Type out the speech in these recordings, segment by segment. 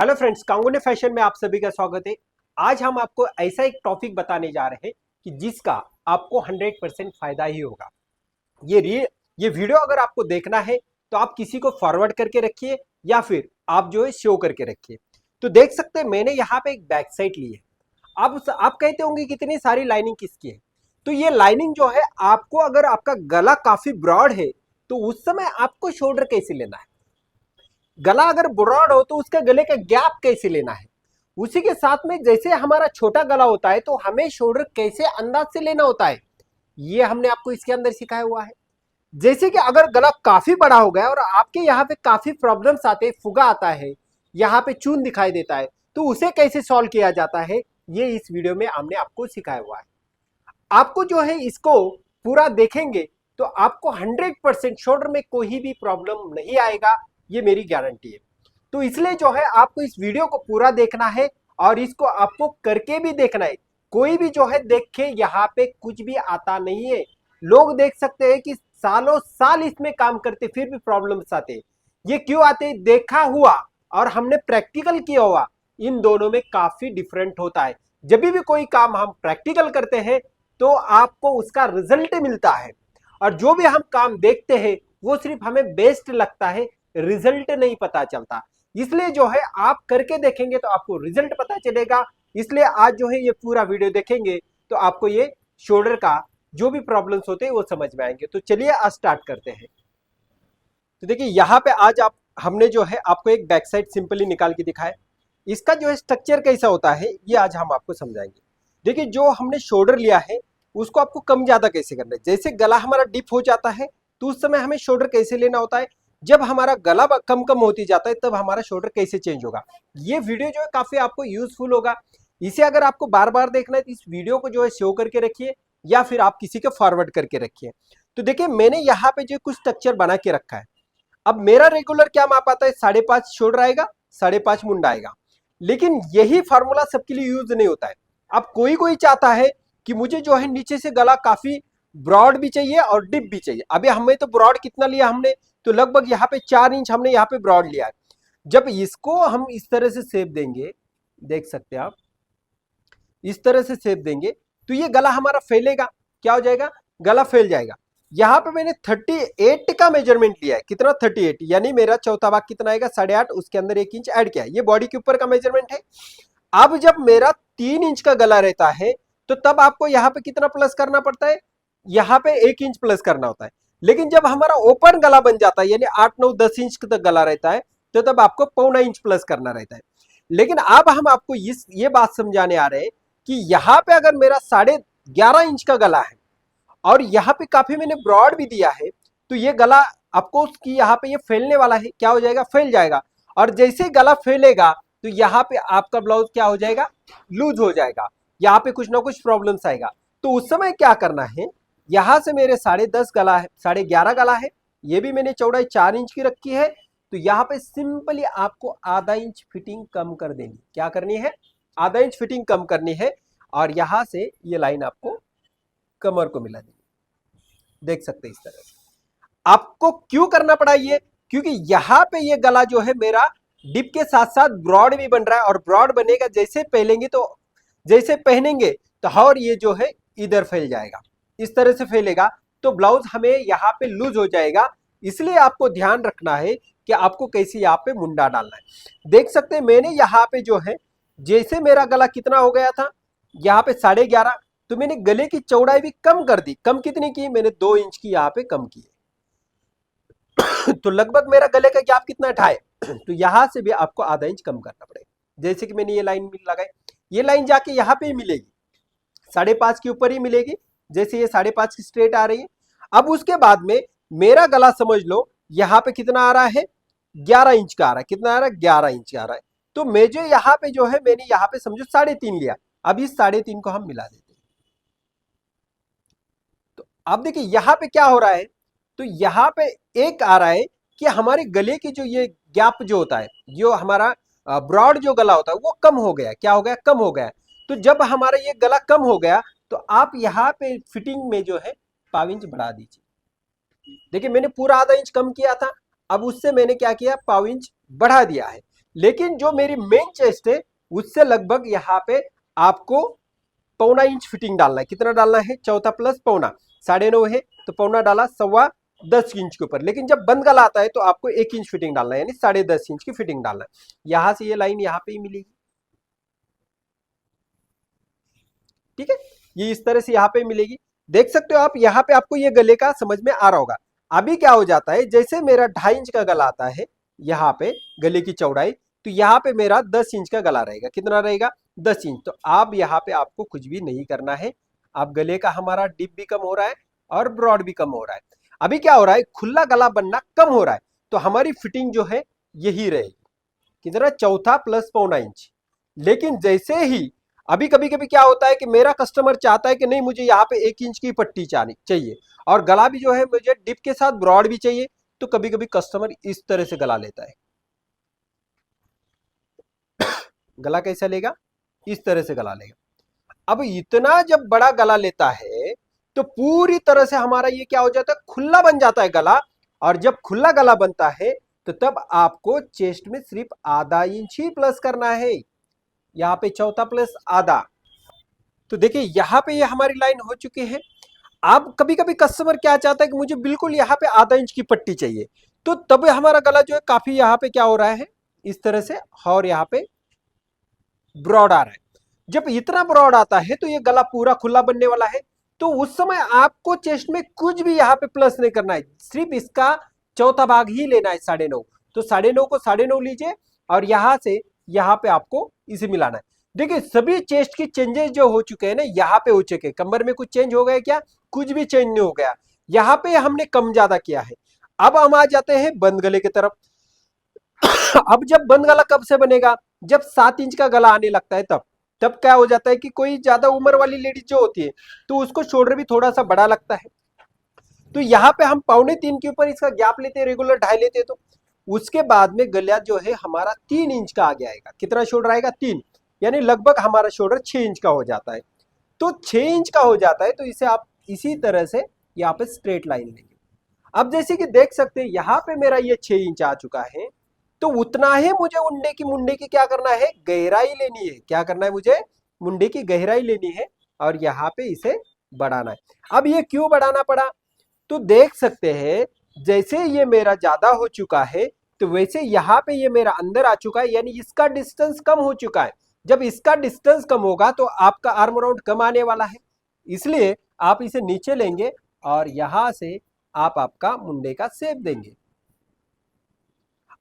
Hello friends, कांगुने fashion में आप सभी का स्वागत है। आज हम आपको ऐसा एक टॉपिक बताने जा रहे हैं कि जिसका आपको 100% फायदा ही होगा। ये री ये वीडियो अगर आपको देखना है तो आप किसी को फॉरवर्ड करके रखिए या फिर आप जो है शो करके रखिए। तो देख सकते हैं मैंने यहाँ पे एक बैक साइड ली है। आप कहते होंगे कितनी सारी लाइनिंग किसकी है। तो ये लाइनिंग जो है आपको, अगर आपका गला काफी ब्रॉड है तो उस समय आपको शोल्डर कैसे लेना है। गला अगर ब्रॉड हो तो उसके गले का गैप कैसे लेना है। उसी के साथ में जैसे हमारा छोटा गला होता है तो हमें शोल्डर कैसे अंदाज से लेना होता है, ये हमने आपको इसके अंदर सिखाया हुआ है। जैसे कि अगर गला काफी बड़ा हो गया और आपके यहाँ पे काफी प्रॉब्लम्स आते हैं, फुगा आता है, यहाँ पे चून दिखाई देता है, तो उसे कैसे सॉल्व किया जाता है ये इस वीडियो में हमने आपको सिखाया हुआ है। आपको जो है इसको पूरा देखेंगे तो आपको 100% शोल्डर में कोई भी प्रॉब्लम नहीं आएगा, ये मेरी गारंटी है। तो इसलिए जो है आपको इस वीडियो को पूरा देखना है और इसको आपको करके भी देखना है। कोई भी जो है देखे यहाँ पे कुछ भी आता नहीं है। लोग देख सकते हैं कि सालों साल इसमें काम करते फिर भी प्रॉब्लम्स आते हैं। ये क्यों आते हैं? देखा हुआ और हमने प्रैक्टिकल किया हुआ, इन दोनों में काफी डिफरेंट होता है। जब भी कोई काम हम प्रैक्टिकल करते हैं तो आपको उसका रिजल्ट मिलता है, और जो भी हम काम देखते हैं वो सिर्फ हमें बेस्ट लगता है, रिजल्ट नहीं पता चलता। इसलिए जो है आप करके देखेंगे तो आपको रिजल्ट पता चलेगा। इसलिए आज जो है ये पूरा वीडियो देखेंगे तो आपको ये शोल्डर का जो भी प्रॉब्लम्स होते हैं वो समझ में आएंगे। तो चलिए आज स्टार्ट करते हैं। तो देखिए यहाँ पे आज आप हमने जो है आपको एक बैक साइड सिंपली निकाल के दिखाया। इसका जो है स्ट्रक्चर कैसा होता है ये आज हम आपको समझाएंगे। देखिए जो हमने शोल्डर लिया है उसको आपको कम ज्यादा कैसे करना है। जैसे गला हमारा डिप हो जाता है तो उस समय हमें शोल्डर कैसे लेना होता है। जब हमारा गला कम कम होती जाता है तब हमारा शोल्डर कैसे चेंज होगा। ये वीडियो जो है काफी आपको यूजफुल होगा। इसे अगर आपको बार बार देखना है तो इस वीडियो को जो है सेव करके रखिए या फिर आप किसी को फॉरवर्ड करके रखिए। तो देखिए मैंने यहाँ पे जो कुछ स्ट्रक्चर बना के रखा है। अब मेरा रेगुलर क्या माप आता है, 5.5 शोल्डर आएगा, 5.5 मुंडा आएगा। लेकिन यही फार्मूला सबके लिए यूज नहीं होता है। अब कोई कोई चाहता है कि मुझे जो है नीचे से गला काफी ब्रॉड भी चाहिए और डिप भी चाहिए। अभी हमें तो ब्रॉड कितना लिया हमने, तो लगभग यहाँ पे 4 इंच हमने यहाँ पे ब्रॉड लिया है। जब इसको हम इस तरह से शेप देंगे, देख सकते हैं आप, इस तरह से शेप देंगे तो ये गला हमारा फैलेगा। क्या हो जाएगा? गला फैल जाएगा। यहाँ पे मैंने 38 का मेजरमेंट लिया है। कितना? 38, यानी मेरा चौथा भाग कितना आएगा? 8.5, उसके अंदर 1 इंच ऐड किया है। ये बॉडी के ऊपर का मेजरमेंट है। अब जब मेरा 3 इंच का गला रहता है तो तब आपको यहाँ पे कितना प्लस करना पड़ता है? यहाँ पे 1 इंच प्लस करना होता है। लेकिन जब हमारा ओपन गला बन जाता है यानी 8, 9, 10 इंच तक गला रहता है तो तब आपको 1.25 इंच प्लस करना रहता है। लेकिन अब हम आपको ये बात समझाने आ रहे हैं कि यहाँ पे अगर मेरा 11.5 इंच का गला है और यहाँ पे काफी मैंने ब्रॉड भी दिया है तो ये गला आपको उसकी यहाँ पे ये फैलने वाला है। क्या हो जाएगा? फैल जाएगा। और जैसे गला फैलेगा तो यहाँ पे आपका ब्लाउज क्या हो जाएगा? लूज हो जाएगा। यहाँ पे कुछ ना कुछ प्रॉब्लम्स आएगा। तो उस समय क्या करना है, यहाँ से मेरे 10.5 गला है, 11.5 गला है, ये भी मैंने चौड़ाई 4 इंच की रखी है। तो यहाँ पे सिंपली आपको आधा इंच फिटिंग कम कर देनी। क्या करनी है? आधा इंच फिटिंग कम करनी है। और यहां से ये लाइन आपको कमर को मिला देनी। देख सकते हैं इस तरह से। आपको क्यों करना पड़ा ये? क्योंकि यहां पे ये गला जो है मेरा डिप के साथ साथ ब्रॉड भी बन रहा है, और ब्रॉड बनेगा जैसे पहनेंगे तो और ये जो है इधर फैल जाएगा, इस तरह से फैलेगा तो ब्लाउज हमें यहाँ पे लूज हो जाएगा। इसलिए आपको ध्यान रखना है कि आपको कैसे यहाँ पे मुंडा डालना है। देख सकते हैं मैंने यहाँ पे जो है, जैसे मेरा गला कितना हो गया था यहाँ पे 11.5, तो मैंने गले की चौड़ाई भी कम कर दी। कम कितनी की? मैंने 2 इंच की यहाँ पे कम की है। तो लगभग मेरा गले का गैप कितना है? तो यहां से भी आपको आधा इंच कम करना पड़ेगा। जैसे कि मैंने ये लाइन लगाई, ये लाइन जाके यहाँ पे ही मिलेगी, 5.5 के ऊपर ही मिलेगी। जैसे ये 5.5 की स्ट्रेट आ रही है। अब उसके बाद में मेरा गला समझ लो यहाँ पे कितना आ रहा है? 11 इंच का आ रहा है। कितना आ रहा है? 11 इंच का आ रहा है। तो मैं जो यहाँ पे जो है मैंने यहाँ पे समझो 3.5 लिया। अब इस 3.5 को हम मिला देते हैं। तो अब देखिए यहाँ पे क्या हो रहा है, तो यहाँ पे एक आ रहा है कि हमारे गले की जो ये गैप जो होता है, जो हमारा ब्रॉड जो गला होता है वो कम हो गया। क्या हो गया? कम हो गया। तो जब हमारा ये गला कम हो गया तो आप यहाँ पे फिटिंग में जो है 1.5 इंच बढ़ा दीजिए। देखिए मैंने पूरा आधा इंच कम किया था, अब उससे मैंने क्या किया? 1.5 इंच बढ़ा दिया है। लेकिन जो मेरी मेन चेस्ट है उससे लगभग यहाँ पे आपको 1.25 इंच फिटिंग डालना है। कितना डालना है? चौथा प्लस पौना, 9.5 है तो पौना डाला, 10.25 इंच के ऊपर। लेकिन जब बंद गला आता है तो आपको 1 इंच फिटिंग डालना है, यानी 10.5 इंच की फिटिंग डालना है। यहां से ये लाइन यहाँ पे ही मिलेगी, ठीक है। ये इस तरह से यहाँ पे मिलेगी, देख सकते हो आप। यहाँ पे आपको ये गले का समझ में आ रहा होगा। अभी क्या हो जाता है, जैसे मेरा 2.5 इंच का गला आता है यहाँ पे गले की चौड़ाई, तो यहाँ पे मेरा 10 इंच का गला रहेगा। कितना रहेगा? 10 इंच। तो आप यहाँ पे आपको कुछ भी नहीं करना है। आप गले का हमारा डिप भी कम हो रहा है और ब्रॉड भी कम हो रहा है। अभी क्या हो रहा है, खुला गला बनना कम हो रहा है, तो हमारी फिटिंग जो है यही रहेगी। कितना? चौथा प्लस पौना इंच। लेकिन जैसे ही अभी कभी कभी क्या होता है कि मेरा कस्टमर चाहता है कि नहीं मुझे यहाँ पे 1 इंच की पट्टी चाहिए और गला भी जो है मुझे डिप के साथ ब्रॉड भी चाहिए, तो कभी कभी कस्टमर इस तरह से गला लेता है। गला कैसा लेगा? इस तरह से गला लेगा। अब इतना जब बड़ा गला लेता है तो पूरी तरह से हमारा ये क्या हो जाता है, खुला बन जाता है गला। और जब खुला गला बनता है तो तब आपको चेस्ट में सिर्फ आधा इंच ही प्लस करना है। यहाँ पे चौथा प्लस आधा। तो देखिए यहाँ पे ये हमारी लाइन हो चुकी है। अब कभी कभी कस्टमर क्या चाहता है कि मुझे बिल्कुल यहाँ पे आधा इंच की पट्टी चाहिए, तो तब हमारा गला जो है काफी यहाँ पे क्या हो रहा है, इस तरह से, और यहाँ पे ब्रॉड आ रहा है। जब इतना ब्रॉड आता है तो ये गला पूरा खुला बनने वाला है। तो उस समय आपको चेस्ट में कुछ भी यहाँ पे प्लस नहीं करना है, सिर्फ इसका चौथा भाग ही लेना है, 9.5। तो 9.5 को 9.5 लीजिए और यहां से यहाँ पे आपको इसे मिलाना है। देखिए सभी चेस्ट की चेंजेस जो हो चुके हैं ना, यहाँ पे हो चुके हैं। कमर में कुछ चेंज हो गया क्या? कुछ भी चेंज नहीं हो गया। यहाँ पे हमने कम ज्यादा किया है। अब हम आ जाते हैं बंद गले की तरफ। अब जब बंद गला कब से बनेगा? जब 7 इंच का गला आने लगता है तब। तब क्या हो जाता है कि कोई ज्यादा उम्र वाली लेडीज जो होती है तो उसको शोल्डर भी थोड़ा सा बड़ा लगता है। तो यहाँ पे हम 2.25 के ऊपर इसका गैप लेते हैं, रेगुलर 2.5 लेते हैं। तो उसके बाद में गला जो है हमारा 3 इंच का आगे आएगा। कितना शोल्डर आएगा? 3, यानी लगभग हमारा शोल्डर 6 इंच का हो जाता है। तो 6 इंच का हो जाता है तो इसे आप इसी तरह से यहाँ पे स्ट्रेट लाइन लेंगे। अब जैसे कि देख सकते हैं यहाँ पे मेरा ये 6 इंच आ चुका है, तो उतना ही मुझे मुंडे की क्या करना है, गहराई लेनी है। क्या करना है मुझे? मुंडे की गहराई लेनी है और यहाँ पे इसे बढ़ाना है। अब ये क्यों बढ़ाना पड़ा? तो देख सकते हैं जैसे ये मेरा ज्यादा हो चुका है तो वैसे यहाँ पे ये मेरा अंदर आ चुका है, यानी इसका डिस्टेंस कम हो चुका है। जब इसका डिस्टेंस कम होगा तो आपका आर्म राउंड कम आने वाला है, इसलिए आप इसे नीचे लेंगे और यहां से आप आपका मुंडे का शेप देंगे।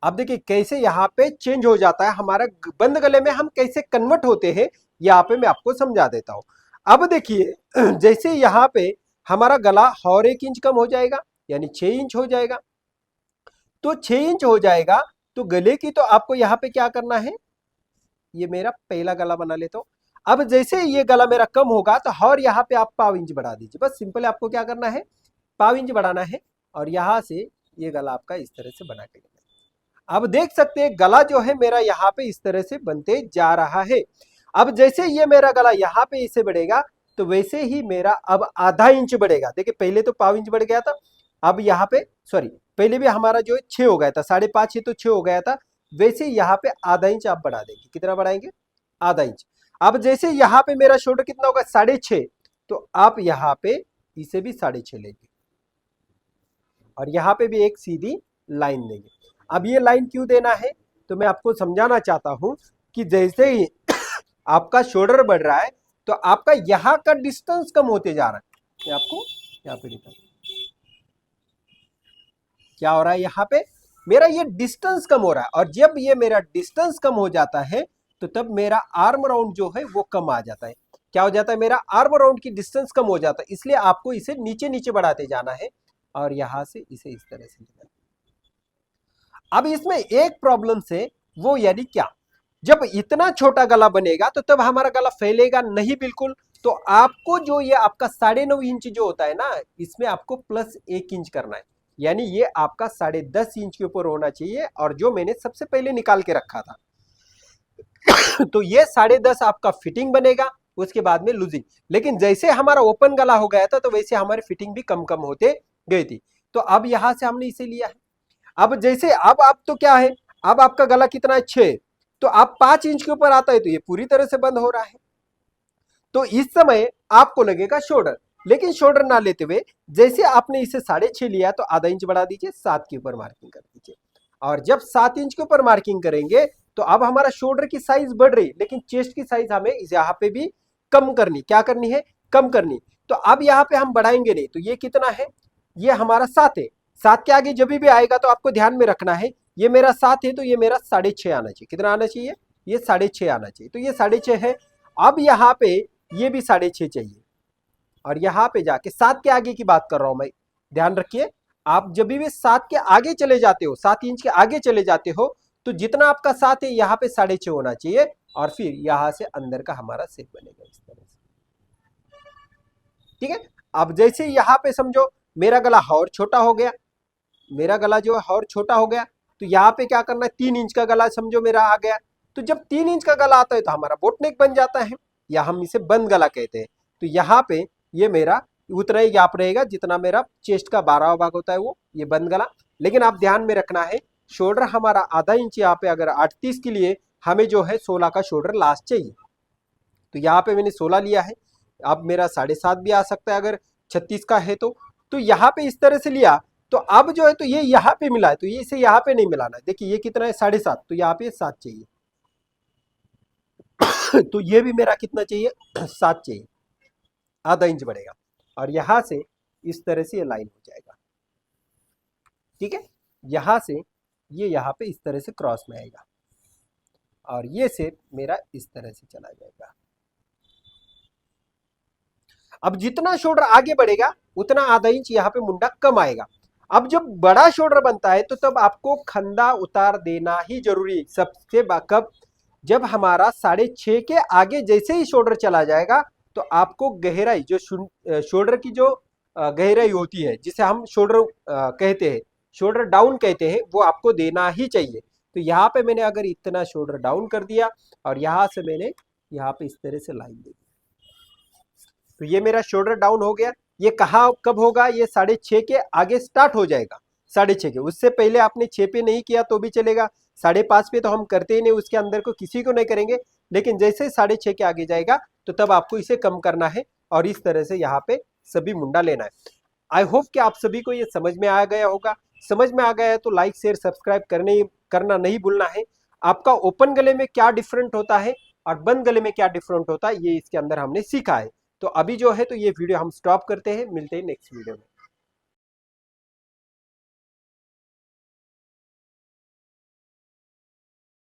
अब देखिए कैसे यहाँ पे चेंज हो जाता है हमारा बंद गले में, हम कैसे कन्वर्ट होते हैं यहाँ पे मैं आपको समझा देता हूं। अब देखिए जैसे यहाँ पे हमारा गला और 1 इंच कम हो जाएगा, यानी 6 इंच हो जाएगा। तो 6 इंच हो जाएगा तो गले की तो आपको यहाँ पे क्या करना है, ये मेरा पहला गला बना लेता हूं। अब जैसे ये गला मेरा कम होगा तो और यहाँ पे आप 1/4 इंच बढ़ा दीजिए। बस सिंपल आपको क्या करना है, 1/4 इंच बढ़ाना है और यहाँ से ये गला आपका इस तरह से बना के। अब देख सकते हैं गला जो है मेरा यहाँ पे इस तरह से बनते जा रहा है। अब जैसे ये मेरा गला यहाँ पे इसे बढ़ेगा तो वैसे ही मेरा अब आधा इंच बढ़ेगा। देखिए पहले तो 1/4 इंच बढ़ गया था, अब यहाँ पे सॉरी पहले भी हमारा जो है 6 हो गया था, 5.5 ही तो 6 हो गया था। वैसे यहाँ पे आधा इंच आप बढ़ा देंगे। कितना बढ़ाएंगे? आधा इंच। अब जैसे यहाँ पे मेरा शोल्डर कितना होगा? 6.5, तो आप यहाँ पे इसे भी 6.5 लेंगे और यहाँ पे भी एक सीधी लाइन देंगे। अब ये लाइन क्यों देना है, तो मैं आपको समझाना चाहता हूं कि जैसे ही आपका शोल्डर बढ़ रहा है तो आपका यहाँ का डिस्टेंस कम होते जा रहा है। मैं आपको यहाँ पे दिखा, क्या हो रहा है, यहाँ पे मेरा ये डिस्टेंस कम हो रहा है। और जब ये मेरा डिस्टेंस कम हो जाता है तो तब मेरा आर्म राउंड जो है वो कम आ जाता है। क्या हो जाता है, मेरा आर्म राउंड की डिस्टेंस कम हो जाता है। इसलिए आपको इसे नीचे नीचे बढ़ाते जाना है और यहां से इसे इस तरह से लेना है। अब इसमें एक प्रॉब्लम से वो यानी क्या, जब इतना छोटा गला बनेगा तो तब हमारा गला फैलेगा नहीं बिल्कुल। तो आपको जो ये आपका 9.5 इंच जो होता है ना, इसमें आपको प्लस 1 इंच करना है, यानी ये आपका 10.5 इंच के ऊपर होना चाहिए। और जो मैंने सबसे पहले निकाल के रखा था तो ये 10.5 आपका फिटिंग बनेगा, उसके बाद में लूजिंग। लेकिन जैसे हमारा ओपन गला हो गया था तो वैसे हमारी फिटिंग भी कम कम होते गई थी। तो अब यहां से हमने इसे लिया है। अब जैसे अब तो क्या है, अब आपका गला कितना है 6, तो आप 5 इंच के ऊपर आता है तो ये पूरी तरह से बंद हो रहा है। तो इस समय आपको लगेगा शोल्डर, लेकिन शोल्डर ना लेते हुए जैसे आपने इसे 6.5 लिया तो आधा इंच बढ़ा दीजिए, 7 के ऊपर मार्किंग कर दीजिए। और जब 7 इंच के ऊपर मार्किंग करेंगे तो अब हमारा शोल्डर की साइज बढ़ रही, लेकिन चेस्ट की साइज हमें यहाँ पे भी कम करनी, क्या करनी है, कम करनी। तो अब यहाँ पे हम बढ़ाएंगे नहीं, तो ये कितना है, ये हमारा 7 है। 7 के आगे जब भी आएगा तो आपको ध्यान में रखना है, ये मेरा 7 है तो ये मेरा 6.5 आना चाहिए। कितना आना चाहिए, ये 6.5 आना चाहिए, तो ये 6.5 है। अब यहाँ पे ये भी 6.5 चाहिए, और यहाँ पे जाके 7 के आगे की बात कर रहा हूं मैं, ध्यान रखिए। आप जब भी 7 के आगे चले जाते हो, 7 इंच के आगे चले जाते हो, तो जितना आपका 7 है यहाँ पे 6.5 होना चाहिए, और फिर यहां से अंदर का हमारा शेप बनेगा इस तरह से। ठीक है। अब जैसे यहाँ पे समझो मेरा गला और छोटा हो गया, मेरा गला जो है और छोटा हो गया, तो यहाँ पे क्या करना है, 3 इंच का गला समझो मेरा आ गया। तो जब 3 इंच का गला आता है तो हमारा बोट नेक बन जाता है, या हम इसे बंद गला कहते हैं। तो यहाँ पे ये मेरा उतना ही गैप रहेगा जितना मेरा चेस्ट का 12वां भाग होता है, वो ये बंद गला। लेकिन आप ध्यान में रखना है, शोल्डर हमारा आधा इंच यहाँ पे, अगर 38 के लिए हमें जो है 16 का शोल्डर लास्ट चाहिए, तो यहाँ पे मैंने 16 लिया है। अब मेरा 7.5 भी आ सकता है अगर 36 का है तो यहाँ पे इस तरह से लिया। तो अब जो है तो ये यहाँ पे मिला है, तो ये इसे यहाँ पे नहीं मिलाना है। देखिए ये कितना है, 7.5, तो यहाँ पे 7 चाहिए। तो ये भी मेरा कितना चाहिए, 7 चाहिए, आधा इंच बढ़ेगा, और यहां से इस तरह से ये लाइन हो जाएगा। ठीक है, यहां से ये यहाँ पे इस तरह से क्रॉस में आएगा, और ये शेप मेरा इस तरह से चला जाएगा। अब जितना शोल्डर आगे बढ़ेगा उतना आधा इंच यहाँ पे मुंडा कम आएगा। अब जब बड़ा शोल्डर बनता है तो तब आपको खंदा उतार देना ही जरूरी है सबसे। कब, जब हमारा 6.5 के आगे जैसे ही शोल्डर चला जाएगा तो आपको गहराई, जो शोल्डर की जो गहराई होती है जिसे हम शोल्डर कहते हैं, शोल्डर डाउन कहते हैं, वो आपको देना ही चाहिए। तो यहाँ पे मैंने अगर इतना शोल्डर डाउन कर दिया और यहाँ से मैंने यहाँ पे इस तरह से लाइन दे दी, तो ये मेरा शोल्डर डाउन हो गया। ये कहाँ कब होगा, ये 6.5 के आगे स्टार्ट हो जाएगा। 6.5 के, उससे पहले आपने 6 पे नहीं किया तो भी चलेगा, 5.5 पे तो हम करते ही नहीं, उसके अंदर को किसी को नहीं करेंगे। लेकिन जैसे 6.5 के आगे जाएगा तो तब आपको इसे कम करना है, और इस तरह से यहाँ पे सभी मुंडा लेना है। आई होप कि आप सभी को ये समझ में आ गया होगा। समझ में आ गया है तो लाइक शेयर सब्सक्राइब करना नहीं भूलना है। आपका ओपन गले में क्या डिफरेंट होता है और बंद गले में क्या डिफरेंट होता है, ये इसके अंदर हमने सीखा है। तो अभी जो है तो ये वीडियो हम स्टॉप करते हैं, मिलते हैं नेक्स्ट वीडियो में।